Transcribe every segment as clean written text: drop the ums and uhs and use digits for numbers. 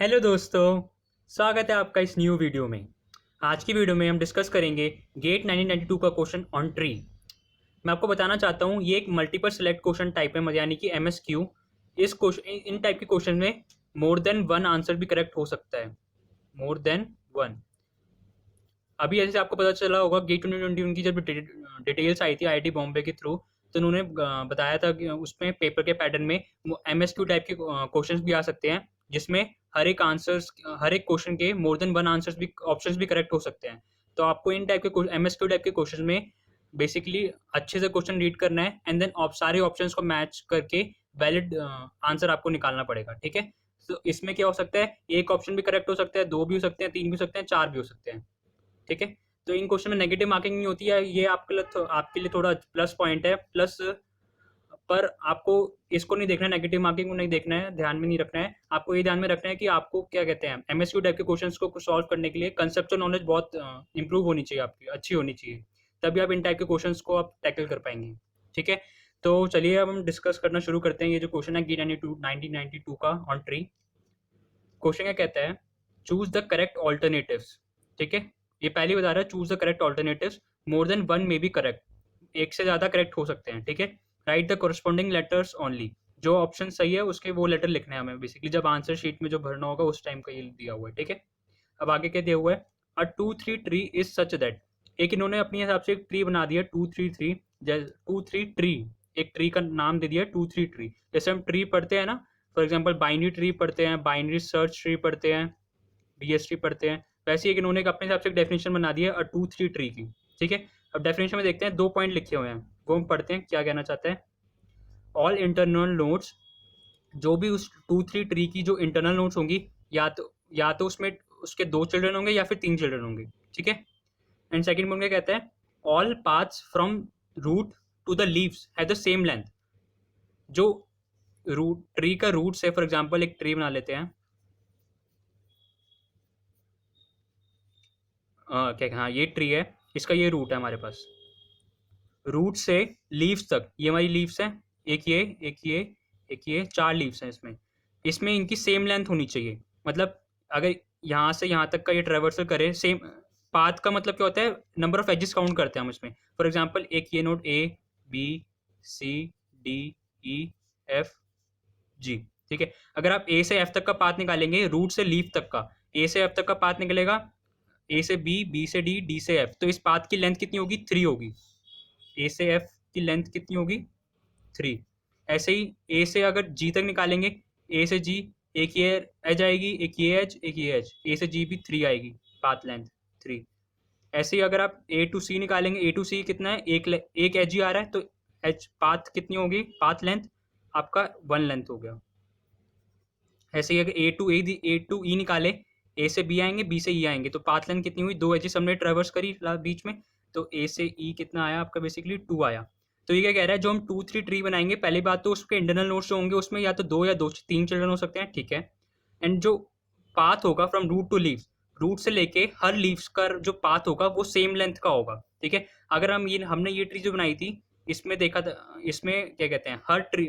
Hello दोस्तों, स्वागत है आपका इस न्यू वीडियो में। आज की वीडियो में हम डिस्कस करेंगे गेट 1992 का क्वेश्चन ऑन ट्री। मैं आपको बताना चाहता हूँ ये एक मल्टीपल सेलेक्ट क्वेश्चन टाइप है, यानी कि एमएसक्यू। इस क्वेश्चन इन टाइप के क्वेश्चन में मोर देन वन आंसर भी करेक्ट हो सकता है, मोर देन वन। अभी जैसे आपको पता चला होगा गेट 2021 की जब डिटेल्स आई थी आईआईटी बॉम्बे के थ्रू, तो उन्होंने बताया था कि उसमें पेपर के पैटर्न में एमएसक्यू टाइप के क्वेश्चंस भी आ सकते हैं, जिसमें हर एक क्वेश्चन के मोर देन वन आंसर्स भी ऑप्शंस भी करेक्ट हो सकते हैं। तो आपको इन टाइप के एमएसक्यू टाइप के क्वेश्चन में बेसिकली अच्छे से क्वेश्चन रीड करना है एंड देन सारे ऑप्शंस को मैच करके वैलिड आंसर आपको निकालना पड़ेगा। ठीक है, तो इसमें क्या हो सकता है, एक ऑप्शन भी करेक्ट हो सकता है, दो भी हो सकते हैं, तीन भी हो सकते हैं, चार भी हो सकते हैं। ठीक है, तो इन क्वेश्चन में नेगेटिव मार्किंग नहीं होती है, ये आपके लिए थोड़ा प्लस पॉइंट है। प्लस पर आपको इसको नहीं देखना है, नेगेटिव मार्किंग को नहीं देखना है, ध्यान में नहीं रखना है। आपको ये ध्यान में रखना है कि आपको क्या कहते हैं, एमएसक्यू टाइप के क्वेश्चंस को सॉल्व करने के लिए कंसेप्चुअल नॉलेज बहुत इंप्रूव होनी चाहिए, आपकी अच्छी होनी चाहिए, तभी आप इन टाइप के क्वेश्चंस को आप टैकल कर पाएंगे। ठीक है, तो चलिए अब हम डिस्कस करना शुरू करते हैं। ये जो क्वेश्चन है गेट 1992 का ऑन ट्री, क्वेश्चन क्या कहता है, चूज द करेक्ट ऑल्टरनेटिव्स। ठीक है, ये पहले बता रहा है choose the correct alternatives, more than one may be correct, एक से ज्यादा करेक्ट हो सकते हैं। ठीक है, right the corresponding letters only, जो ऑप्शन सही है उसके वो लेटर लिखने हैं हमें, बेसिकली जब आंसर शीट में जो भरना होगा उस टाइम का ये दिया हुआ है। ठीक है, अब आगे क्या दिया हुआ है, अ 2 3 ट्री इज सच दैट, एक इन्होंने अपने हिसाब से एक ट्री बना दिया 2 3 3, 2 3 ट्री, एक ट्री का नाम दे दिया 2 3 ट्री। जैसे हम ट्री पढ़ते हैं ना, फॉर एग्जाम्पल बाइनरी ट्री पढ़ते हैं, बाइनरी सर्च ट्री पढ़ते हैं, बीएसट्री पढ़ते हैं, वैसे एक इन्होंने अपने हिसाब से एक डेफिनेशन बना दी है 2 3 ट्री की। ठीक है, अब डेफिनेशन में देखते हैं, दो पॉइंट लिखे हुए हैं, वो हम पढ़ते हैं क्या कहना चाहते हैं। ऑल इंटरनल नोड्स, जो भी उस 2 3 ट्री की जो इंटरनल नोड्स होंगी, या तो उसमें उसके दो चिल्ड्रन होंगे या फिर तीन चिल्ड्रन होंगे। ठीक है, एंड सेकंड पॉइंट क्या कहता है, all paths from root to the leaves have the same length, जो रूट ट्री का रूट से, फॉर एग्जांपल एक ट्री बना लेते हैं, क्या, हाँ ये ट्री है, इसका ये रूट है हमारे पास, रूट से लीव्स तक, ये हमारी लीव्स हैं, एक ये एक ये एक ये, चार लीव्स हैं इसमें, इसमें इनकी सेम लेंथ होनी चाहिए। मतलब अगर यहाँ से यहाँ तक का ये ट्रेवर्सल करे सेम पाथ का, मतलब क्या होता है, नंबर ऑफ एजेस काउंट करते हैं हम इसमें। फॉर एग्जांपल एक ये node A B C D E F G. ठीक है, अगर आप ए से एफ तक का पाथ निकालेंगे, रूट से लीफ तक का, ए से एफ तक का पाथ निकलेगा, ए से बी, बी से डी, डी से एफ, तो इस पाथ की लेंथ कितनी होगी, 3 होगी। ए से एफ की लेंथ कितनी होगी, 3। ऐसे ही ए से अगर जी तक निकालेंगे, ए से जी, एक ये एज आएगी, एक ये एज, एक ये एज, ए से जी भी 3 आएगी, पाथ लेंथ 3। ऐसे ही अगर आप ए टू सी निकालेंगे, ए टू सी कितना है, एक एज ही आ रहा है, तो एच पाथ कितनी होगी, पाथ लेंथ आपका 1 लेंथ हो गया। ऐसे ही अगर ए टू ई निकाले, ए से बी आएंगे, बी से ई आएंगे, तो पाथ लेंथ कितनी हुई, दो एजेस हमने ट्रेवर्स करी बीच में, तो ए से ई कितना आया आपका, बेसिकली 2 आया। तो ये क्या कह रहा है, जो हम 2 3 ट्री बनाएंगे, पहली बात तो उसके इंटरनल नोड्स जो होंगे उसमें या तो दो या दो तीन चिल्ड्रन हो सकते हैं। ठीक है, एंड जो पाथ होगा from root to leaves, root से लेके हर लीव्स का जो पाथ होगा वो सेम लेंथ का होगा। ठीक है, अगर हमने ये ट्री जो बनाई थी, इसमें देखा था, इसमें क्या कहते हैं, हर ट्री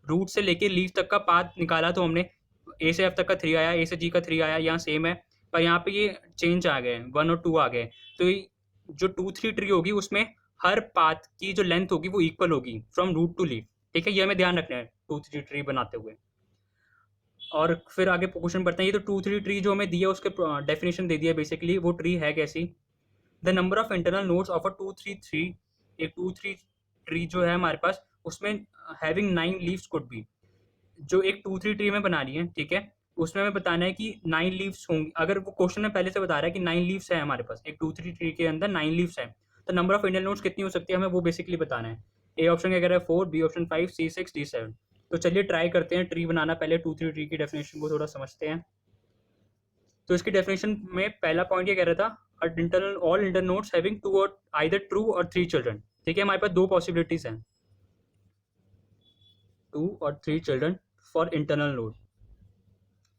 रूट से लेके लीव तक का पाथ निकाला, तो हमने ए से एफ तक का 3 आया, ए से जी का 3 आया, यहाँ सेम है। पर यहाँ पे ये चेंज आ गए, 1 और 2 आ गए, तो जो 2 3 ट्री होगी उसमें हर पाथ की जो लेंथ होगी वो इक्वल होगी फ्रॉम रूट टू लीव। ठीक है, ये हमें ध्यान रखना है 2 3 ट्री बनाते हुए। और फिर आगे क्वेश्चन पढ़ते हैं, ये तो 2 3 ट्री जो हमें दिया उसके डेफिनेशन दे दिया, बेसिकली वो ट्री है कैसी, the number of internal nodes of a 2 3 3, एक 2 3 ट्री जो है हमारे पास, उसमें हैविंग 9 लीव्स कुड बी, जो एक 2 3 ट्री में बना रही है। ठीक है, उसमें हमें बताना है कि 9 लीव्स होंगी, अगर वो क्वेश्चन में पहले से बता रहा है कि 9 लीव्स है हमारे पास, एक 2 3 ट्री के अंदर 9 लीव्स है, तो नंबर ऑफ इंटरनल नोड्स कितनी हो सकती है हमें वो बेसिकली बताना है। ए ऑप्शन क्या कह रहा है, 4, बी ऑप्शन 5, सी 6, डी 7। तो चलिए ट्राई करते हैं ट्री बनाना, पहले 2 3 ट्री की डेफिनेशन को थोड़ा समझते हैं। तो इसकी डेफिनेशन में पहला पॉइंट ये कह रहा था, internal all internal nodes having two or either two or 3 children. ठीक है, हमारे पास दो पॉसिबिलिटीज हैं, 2 और 3 children for internal node.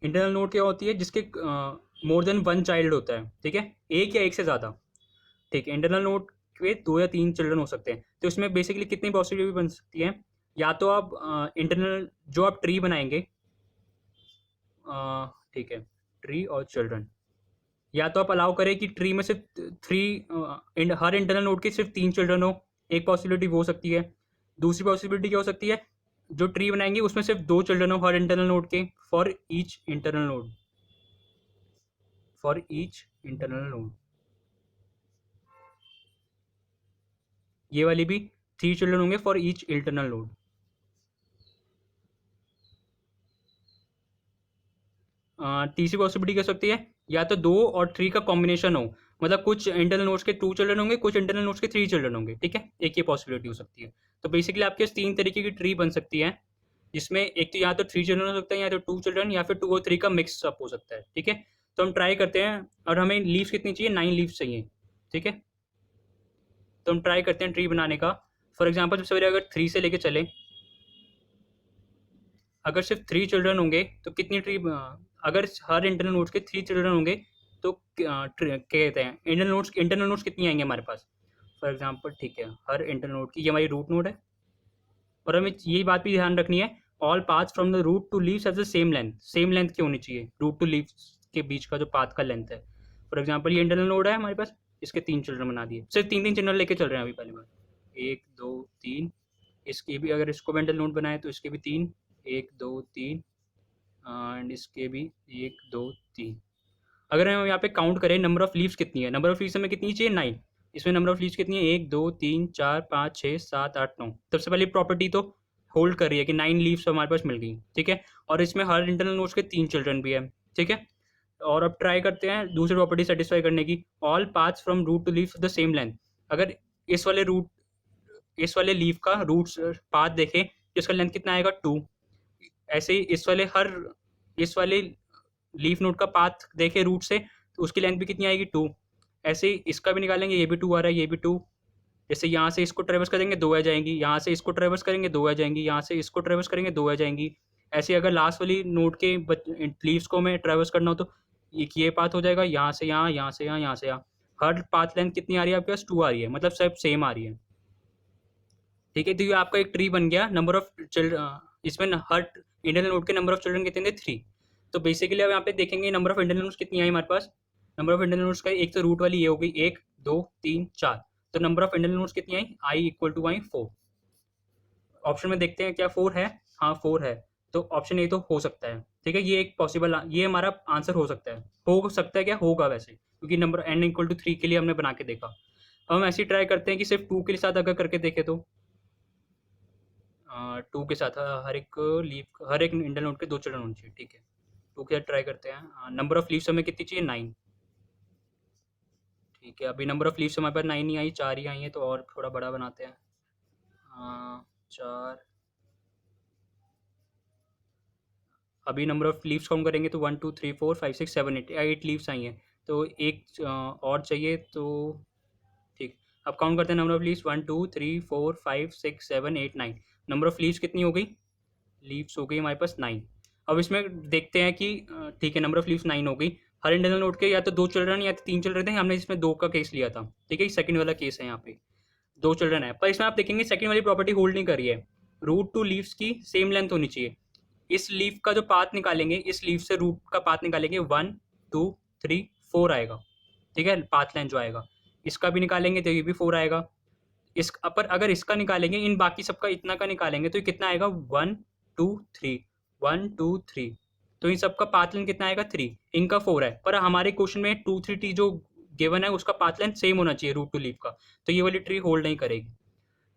Internal node क्या होती है, जिसके मोर देन वन चाइल्ड होता है। ठीक है, एक या एक से ज़्यादा। ठीक है, इंटरनल नोड के दो या तीन चिल्ड्रन हो सकते हैं, तो इसमें बेसिकली कितनी पॉसिबिलिटी बन सकती है, या तो आप इंटरनल जो आप ट्री बनाएंगे, ठीक है, ट्री और चिल्ड्रन। या तो आप अलाउ करें कि ट्री में सिर्फ थ्री, हर इंटरनल नोड के सिर्फ 3 चिल्ड्रन हो, एक पॉसिबिलिटी वो हो सकती है। दूसरी पॉसिबिलिटी क्या हो सकती है, जो ट्री बनाएंगे उसमें सिर्फ 2 चिल्ड्रन हो हर इंटरनल नोड के, for each internal node, for each internal node. ये वाली भी 3 चिल्ड्रन होंगे फॉर ईच इंटरनल नोड। तीसरी पॉसिबिलिटी क्या हो सकती है, या तो 2 और 3 का कॉम्बिनेशन हो, मतलब कुछ इंटरनल नोड्स के 2 चिल्ड्रन होंगे, कुछ इंटरनल नोड्स के 3 चिल्ड्रन होंगे, ठीक है, एक ये पॉसिबिलिटी हो सकती है। तो बेसिकली आपके पास 3 तरीके की ट्री बन सकती है, जिसमें एक तो या तो 3 चिल्ड्रन हो सकता है, या तो 2 चिल्ड्रन, या फिर 2 और 3 का मिक्स अप हो सकता है, ठीक है। तो हम ट्राई करते हैं, और हमें लीव्स कितनी चाहिए, 9 लीव्स चाहिए, ठीक है। तो हम ट्राई करते हैं ट्री बनाने का। फॉर एग्जाम्पल सबसे पहले अगर 3 से लेके चले, अगर सिर्फ 3 चिल्ड्रन होंगे तो कितनी ट्री, अगर हर इंटरनल नोड्स के 3 चिल्ड्रन होंगे तो क्या कहते हैं, इंटरनल नोड्स कितनी आएंगे हमारे पास। फॉर एग्जांपल ठीक है, हर इंटरनल नोड की, ये हमारी रूट नोड है, और हमें यही बात भी ध्यान रखनी है, all paths from the root to leaves have the same length की होनी चाहिए, रूट टू लीव्स के बीच का जो पाथ का लेंथ है। फॉर एग्जाम्पल ये इंटरनल नोड है हमारे पास, इसके 3 चिल्ड्रन बना दिए, सिर्फ 3 चिल्ड्रन लेके चल रहे हैं अभी पहली बार, 1 2 3। इसके भी अगर इसको इंटरनल नोड बनाए तो इसके भी 3, 1 2 3, एंड इसके भी 1 2 3। अगर हम यहाँ पे काउंट करें नंबर ऑफ लीव्स कितनी है, नंबर ऑफ लीव्स हमें कितनी चाहिए, 9। इसमें नंबर ऑफ लीव्स कितनी है, 1 2 3 4 5 6 7 8 9। सबसे पहले प्रॉपर्टी तो होल्ड कर रही है कि 9 लीव्स हमारे पास मिल गई, ठीक है। और इसमें हर इंटरनल नोड्स के 3 चिल्ड्रन भी है, ठीक है। और अब ट्राई करते हैं दूसरी प्रॉपर्टी सेटिस्फाई करने की, all paths from root to leaf the same length. अगर इस वाले रूट, इस वाले लीव का रूट पाथ देखें, इसका लेंथ कितना आएगा, 2। ऐसे ही इस वाले लीफ नोड का पाथ देखे रूट से, तो उसकी लेंथ भी कितनी आएगी, 2। ऐसे ही इसका भी निकालेंगे, ये भी 2 आ रहा है, ये भी 2। जैसे यहाँ से इसको ट्रेवर्स करेंगे 2 आ जाएंगी, यहाँ से इसको ट्रेवर्स करेंगे 2 आ जाएंगी, यहाँ से इसको ट्रेवर्स करेंगे 2 आ जाएंगी। ऐसे अगर लास्ट वाली नोड के लीव्स को हमें ट्रेवर्स करना हो तो एक ये पाथ हो जाएगा, यहाँ से यहाँ, यहाँ से यहाँ, यहाँ से यहाँ। हर पाथ लेंथ कितनी आ रही है आपके पास, 2 आ रही है, मतलब सब सेम आ रही है, ठीक है। तो ये आपका एक ट्री बन गया। नंबर ऑफ चिल्ड्रन, इसमें हर इंटरनल नोड के नंबर ऑफ चिल्ड्रन कितने थे, 3। तो बेसिकली अब यहाँ पे देखेंगे नंबर ऑफ इंटरनल नोड्स कितनी आई हमारे पास। नंबर ऑफ इंटरनल नोड्स का एक तो रूट वाली ये हो गई 1 2 3 4। तो नंबर ऑफ इंटरनल नोड्स कितनी आई, I equal to I 4। Option में देखते हैं क्या 4 है, हाँ 4 है। तो ऑप्शन ए तो हो सकता है, ठीक है, ये एक पॉसिबल, ये हमारा आंसर हो सकता है। हो सकता है क्या, होगा वैसे, क्योंकि नंबर n इक्वल टू 3 के लिए हमने बना के देखा। अब हम ऐसे ही ट्राई करते हैं कि सिर्फ 2 के साथ अगर करके देखें तो 2 के साथ हर एक इंटरनल नोड के 2 चिल्ड्रन होने चाहिए, ठीक है। 2 के साथ ट्राई करते हैं। नंबर ऑफ लीव्स हमें कितनी चाहिए, 9, ठीक है। अभी नंबर ऑफ लीव्स हमारे पास 9 नहीं आई, 4 ही आई है, तो और थोड़ा बड़ा बनाते हैं। 4, अभी नंबर ऑफ लीव्स काउंट करेंगे तो 1 2 3 4 5 6 7 8, 8 लीव्स आई हैं, तो एक और चाहिए, तो ठीक। अब काउंट करते हैं number of leaves, 1 2 3 4 5 6 7 8 9। Number of leaves कितनी हो गई, लीव्स हो गई हमारे पास 9। अब इसमें देखते हैं कि ठीक है, नंबर ऑफ लीव्स 9 हो गई। हर इंटरनल नोड के या तो 2 चिल्ड्रन या तो 3 चिल्ड्रन थे, हमने इसमें 2 का केस लिया था, ठीक है। सेकंड वाला केस है, यहाँ पे 2 चिल्ड्रन है, पर इसमें आप देखेंगे सेकंड वाली प्रॉपर्टी होल्ड नहीं करी है। रूट टू लीव्स की सेम लेंथ होनी चाहिए। इस लीफ का जो पाथ निकालेंगे, इस लीफ से रूट का पाथ निकालेंगे, 1 2 3 4 आएगा, ठीक है, पाथ लेंथ जो आएगा। इसका भी निकालेंगे तो ये भी 4 आएगा। इस पर अगर इसका निकालेंगे, इन बाकी सबका इतना का निकालेंगे, तो ये कितना आएगा, 1 2 3 1 2 3। तो इन सबका पाथ लेंथ कितना आएगा, 3। इनका 4 है, पर हमारे क्वेश्चन में 2 3 टी जो गिवन है उसका पाथ लेंथ सेम होना चाहिए रूट टू लीफ का, तो ये वाली ट्री होल्ड नहीं करेगी।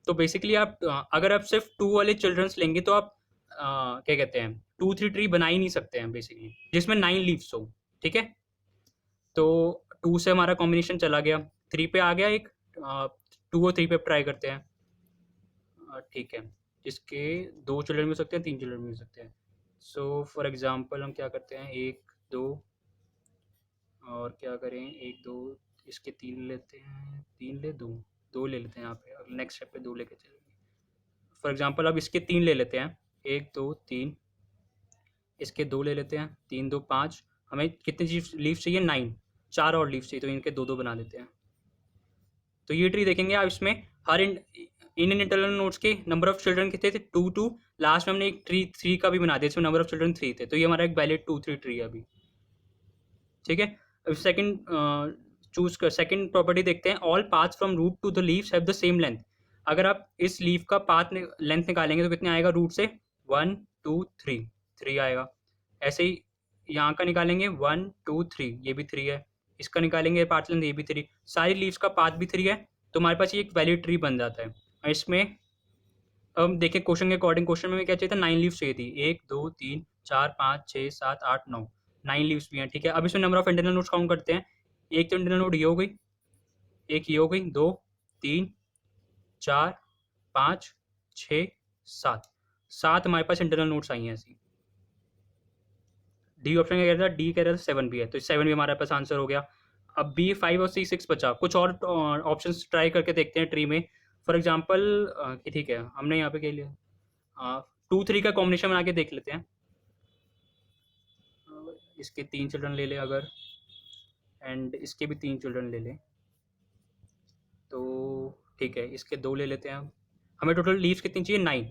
तो बेसिकली आप अगर आप सिर्फ 2 वाले चिल्ड्रंस लेंगे तो आप क्या कहते हैं, 2 3 ट्री बना ही नहीं सकते हैं बेसिकली, जिसमें 9 लीव्स हो, ठीक है। तो 2 से हमारा कॉम्बिनेशन चला गया, 3 पे आ गया एक, 2 और 3 पे ट्राई करते हैं, ठीक है। जिसके 2 चिल्ड्रन भी हो सकते हैं, 3 चिल्ड्रन भी हो सकते हैं। सो फॉर एग्जांपल हम क्या करते हैं, 1 2, और क्या करें, 1 2, इसके 3 लेते हैं, 3 ले 2, 2 ले लेते हैं यहाँ पे, और नेक्स्ट स्टेप पे 2 लेके चलेंगे। फॉर एग्जांपल अब इसके 3 ले लेते हैं, 1 2 3, इसके 2 ले लेते हैं, 3 2 5। हमें कितनी लीव चाहिए, 9, 4 और लीव चाहिए, तो इनके 2 2 बना देते हैं। तो ये ट्री देखेंगे आप, इसमें हर इन इंटरनल नोड्स के नंबर ऑफ चिल्ड्रन कितने थे, 2 2। लास्ट में हमने एक ट्री 3 का भी बना दिया, इसमें नंबर ऑफ चिल्ड्रन 3 थे, तो ये हमारा एक वैलिड 2 3 ट्री है अभी। ठीक है। अब सेकंड चूज कर, सेकंड प्रॉपर्टी देखते हैं, all paths from root to the leaves have the same length. अगर आप इस लीफ का पाथ लेंथ निकालेंगे तो कितने आएगा रूट से, 1 2 3, 3 आएगा। ऐसे ही यहाँ का निकालेंगे 1 2 3, ये भी 3 है। इसका निकालेंगे पाथ लेंथ, ये भी 3, सारी लीव्स का पाथ भी 3 है। तो हमारे पास ये एक वैलिड ट्री बन जाता है। और इसमें अब हम देखें क्वेश्चन के अकॉर्डिंग, क्वेश्चन में क्या चाहिए था, 9 लीव्स चाहिए थी, 1 2 3 4 5 6 7 8 9, 9 लीव्स भी हैं। ठीक है, अब इसमें number of internal nodes count करते हैं। एक तो इंटरनल नोड ये हो गई, एक ये हो गई, 2 3 4 5 6 7, 7 हमारे पास इंटरनल नोड्स आई हैं ऐसी। डी ऑप्शन क्या कह रहा था, डी कह रहा था 7 भी है, तो 7 भी हमारे पास आंसर हो गया। अब बी 5 और सी 6 बचा। कुछ और ऑप्शंस ट्राई करके देखते हैं ट्री में। फॉर एग्जांपल ठीक है, हमने यहाँ पे क्या लिया, 2 3 का कॉम्बिनेशन बना के देख लेते हैं। इसके 3 चिल्ड्रन ले ले अगर, एंड इसके भी 3 चिल्ड्रन ले ले, तो ठीक है, इसके 2 ले लेते हैं हम। हमें टोटल लीव्स कितनी चाहिए, 9,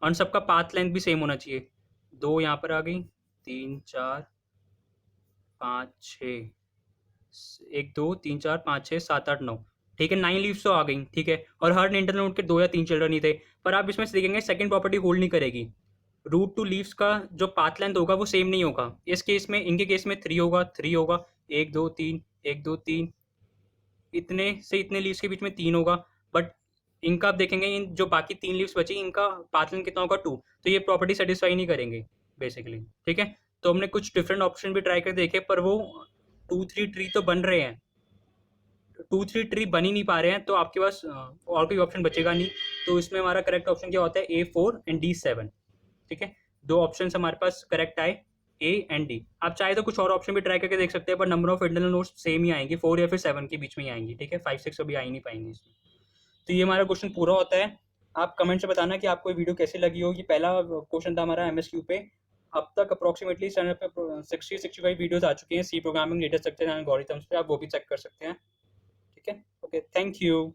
और सबका पाथ लेंथ भी सेम होना चाहिए। 2 यहाँ पर आ गई, 3 4 5 6, 1 2 3 4 5 6 7 8 9, ठीक है, 9 लीव्स तो आ गई। ठीक है, और हर इंटरनल नोड के 2 या 3 चिल्ड्रन ही थे। पर आप इसमें से देखेंगे सेकंड प्रॉपर्टी होल्ड नहीं करेगी। रूट टू लीव्स का जो पाथ लेंथ होगा वो सेम नहीं होगा। इस केस में, इनके केस में 3 होगा, 3 होगा, 1 2 3 1 2 3, इतने से इतने लीव्स के बीच में 3 होगा। बट इनका आप देखेंगे, इन जो बाकी 3 लीव्स बची इनका पाथ लेंथ कितना होगा, 2, तो ये प्रॉपर्टी सेटिस्फाई नहीं करेंगे बेसिकली। ठीक है, तो हमने कुछ डिफरेंट ऑप्शन भी ट्राई कर देखे, पर वो 2 3 ट्री तो बन रहे हैं, 2 3 ट्री बन ही नहीं पा रहे हैं, तो आपके पास और कोई ऑप्शन बचेगा नहीं। तो इसमें हमारा करेक्ट ऑप्शन क्या होता है, A4 एंड D7। ठीक है, 2 ऑप्शन हमारे पास करेक्ट आए, ए एंड डी। आप चाहे तो कुछ और ऑप्शन भी ट्राई करके देख सकते हैं, पर number of internal nodes same ही आएंगी, 4 या फिर 7 के बीच में ही आएंगी। ठीक है, 5 6 अभी आ ही नहीं पाएंगे इसमें। तो ये हमारा क्वेश्चन पूरा होता है। आप कमेंट से बताना कि आपको ये वीडियो कैसी लगी हो। ये पहला क्वेश्चन था हमारा MSQ पे। अब तक अप्रोक्सीमेटली चैनल पे 60-65 वीडियोस आ चुकी हैं C programming, data structure and algorithms पे, आप वो भी चेक कर सकते हैं। ठीक है, ओके, थैंक यू।